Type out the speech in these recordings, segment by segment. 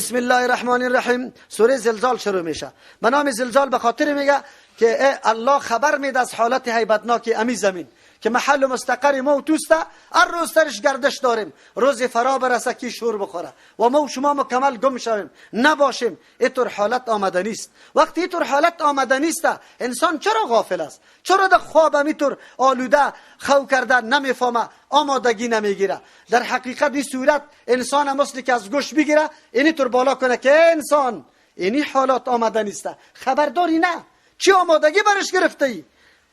بسم الله الرحمن الرحیم. سوره زلزال شروع میشه. به نام زلزال به خاطر میگه که الله خبر میده از حالت هیبتناک امی زمین که محل مستقر ما و توسته، هر روز سرش گردش داریم، روز فرا برسه کی شور بخوره و ما و شما مکمل گم شویم نباشیم. اینطور حالت آمده نیست. وقتی اینطور حالت آمده نیست، انسان چرا غافل است؟ چرا در خواب اینطور آلوده خو کرده نمیفهمه، آمادگی نمیگیره؟ در حقیقت این صورت انسان مثل که از گوش بگیره اینطور بالا کنه که انسان اینی حالات آمده نیست، خبرداری نه؟ چی آمادگی برش گرفته ای؟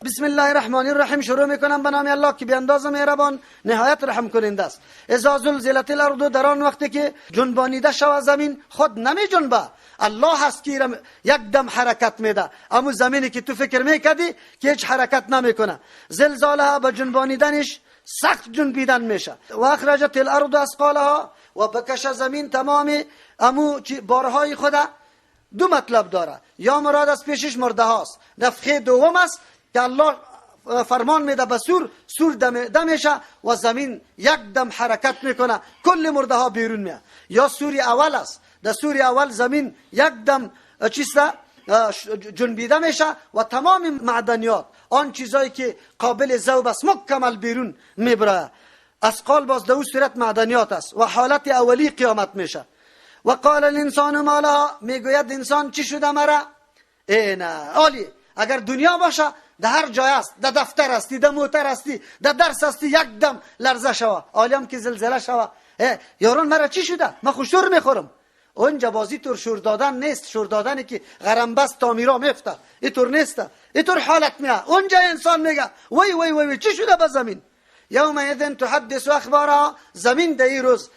بسم الله الرحمن الرحیم شروع میکنم به نام الله که بی اندازه مهربان نهایت رحم کننده است. اذا زلزلت الارض، در آن وقتی که جنبانیده شود زمین، خود نمی جنبه، الله هست که یک دم حرکت میده. اما زمینی که تو فکر میکردی که هیچ حرکت نمیکنه، زلزالها به جنبانیدنش سخت جنبیدن میشه. و اخرجت الارض اثقالها، و بکشه زمین تمام امو بارهای خود. دو مطلب داره، یا مراد از پیشش مرده هاست، نفخه دوم است که الله فرمان میده به سور دم میشه و زمین یک دم حرکت میکنه، کل مرده ها بیرون میاد. یا سوری اول است، در سوری اول زمین یک دم چیسته جنبیده میشه و تمام معدنیات، آن چیزایی که قابل ذوب است، مکمل بیرون میبره. اثقال باز در اون صورت معدنیات است و حالت اولی قیامت میشه. و قال الانسان ما لها، میگوید انسان چی شده مرا؟ نه عالی، اگر دنیا باشه در هر جای است، در دفتر هستی، در موتر هستی، در درس هستی، یک دم لرزه شوه، عالی هم که زلزله شوه، یاران مرا چی شده؟ من خوشور میخورم. اونجا بازی طور شور دادن نیست، شور دادنی که غرمبست تامیرا میفته، اینطور نیست، اینطور حالت میه. اونجا انسان میگه وای وای وای چی شده به زمین؟ یومئذ تحدث اخبارها، زمین در این روز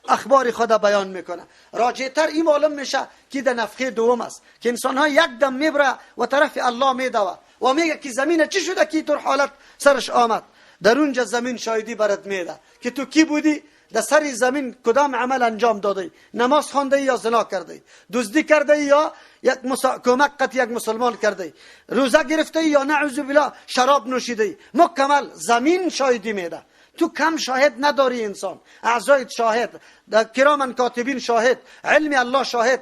اخبار خدا بیان میکنه. راجع‌تر این معلوم میشه که در نفخه دوم است که انسان ها یک دم میبره و طرف الله میدوه و میگه که زمین چی شده که طور حالت سرش آمد. در اونجا زمین شاهدی برات میده که تو کی بودی، در سر زمین کدام عمل انجام دادی، نماز خوانده یا زنا کردی، دزدی کردی یا کمک قط یک مسلمان کردی، روزه گرفته یا نعوذ بالله شراب نوشیدی، مکمل زمین شاهدی میده. تو کم شاهد نداری انسان، اعضای شاهد، کرامن کاتبین شاهد، علم الله شاهد،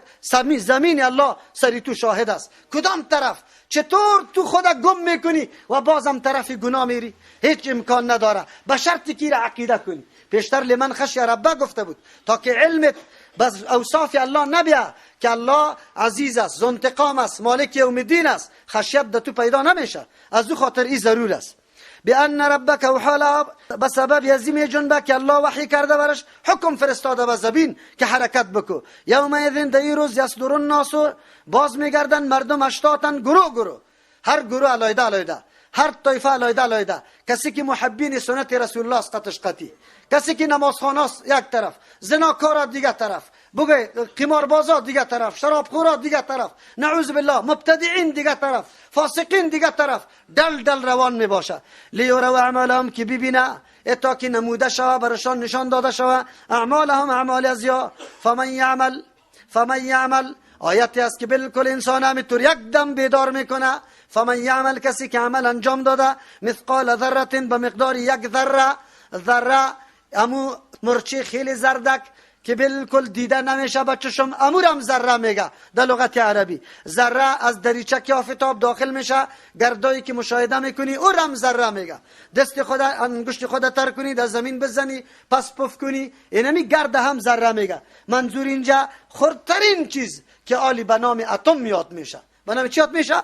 زمین الله سری تو شاهد است. کدام طرف؟ چطور تو خدا گم میکنی و بازم طرف گناه میری؟ هیچ امکان نداره، به شرطی که عقیده کنی. پیشتر لمن خشی ربه گفته بود تا که علمت بس اوصاف الله نبیه که الله عزیز است، ذو انتقام است، مالک یوم الدین است، خشیت در تو پیدا نمیشه. از او خاطر این ضرور است. بأن ربک وحالا، بسبب یزیم جنبه که الله وحی کرده برش، حکم فرستاده به زمین که حرکت بکو. یومئذ در این روز یصدر الناس، باز میگردن مردم اشتاتن، گروه، هر گروه علیحده علیحده، هر طایفه علیحده علیحده. کسی که محبین سنت رسول الله است قطعش قطعی، کسی که نمازخوان است یک طرف، زناکار دیگه طرف، بگه قماربازا دیگه طرف، شرابخورا دیگه طرف، نعوذ بالله مبتدعین دیگه طرف، فاسقین دیگه طرف، دل روان می باشه. لیوروا اعمالهم، که ببینه اتا که نموده شوه برشان، نشان داده شوه اعمالهم، اعمال ازیا. فمن یعمل آیتی است که بالکل انسان همینطور یک دم بیدار میکنه. فمن یعمل، کسی که عمل انجام داده، مثقال ذره، به مقدار یک ذره امو مرچی خیلی زردک که بالکل دیده نمیشه با چشم، امورم ذره میگه در لغت عربی. ذره از دریچه که آفتاب داخل میشه، گردایی که مشاهده میکنی اورم ذره میگه. دست خود انگشت خود تر کنی در زمین بزنی پس پف کنی، اینمی گرد هم ذره میگه. منظور اینجا خردترین چیز که عالی به نام اتم میاد میشه. به نام چی یاد میشه؟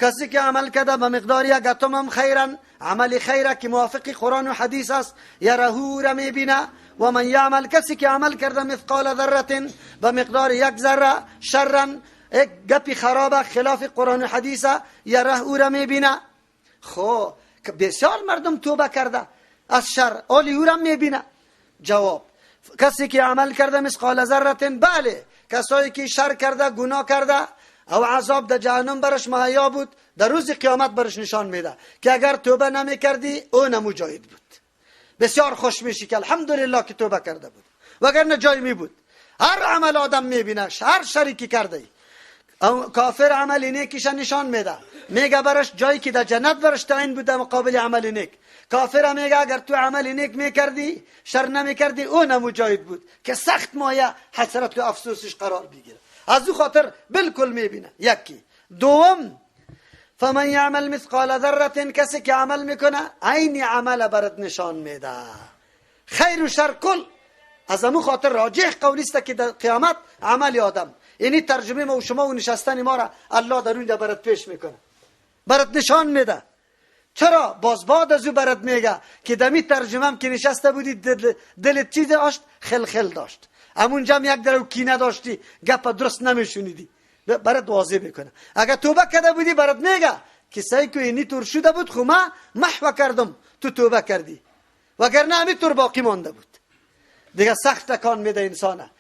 کسی که عمل کرده به مقدار یک اتم هم خیرن، عمل خیره که موافق قرآن و حدیث است، یرهو را میبینه. و من یعمل، کسی که عمل کرده مثقال ذره، به مقدار یک ذره، شرن، یک گپی خرابه خلاف قرآن و حدیث، یرهو را میبینه. خب بسیار مردم توبه کرده از شر، اولی او را میبینه. جواب، کسی که عمل کرده مثقال ذره، بله، کسایی که شر کرده، گناه کرده او عذاب در جهنم برش مهیا بود، در روز قیامت برش نشان میده که اگر توبه نمی کردی او مجاهد بود. بسیار خوش میشی که الحمدلله که توبه کرده بود، وگرنه جای می بود. هر عمل آدم میبینه، هر شریکی کرده او کافر عمل نیکیش نشان میده، میگه برش جایی که در جنت برش تعیین بوده مقابل عمل نیک. کافر میگه اگر تو عمل نیک میکردی شر نمیکردی اون مجاهد بود که سخت مایه حسرت و افسوسش قرار بگیره. از او خاطر بالکل میبینه. یکی. دوم فمن یعمل مثقال ذره، کسی که عمل میکنه عین عمل برات نشان میده، خیر و شر کل. از امو خاطر راجح قولیست که در قیامت عمل آدم، یعنی ترجمه ما و شما و نشستن ما را الله در اونجا برات پیش میکنه، برات نشان میده. چرا؟ باز بعد از او برات میگه که دمی ترجمه که نشسته بودی دلت چیز داشت؟ خلخل داشت، همونجا هم یک درو کینه داشتی، گپ درست نمیشونیدی، برات واضح میکنه. اگر توبه کرده بودی برات میگه که سعی که اینی طور شده بود خو ما محو کردم، تو توبه کردی، وگرنه همینطور باقی مانده بود. دیگه سخت تکان میده انسانه.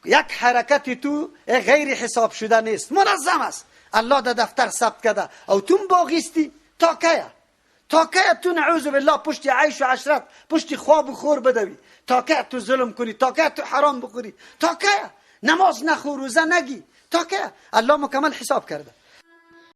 یک حرکت تو غیر حساب شده نیست، منظم است، الله در دفتر ثبت کرده. او تو باقیستی تا که تو نعوذ بالله پشت عیش و عشرت، پشت خواب و خور بدوی، تا که تو ظلم کنی، تا که تو حرام بخوری، تا که نماز نخو، روزه نگی، تا که الله مکمل حساب کرده.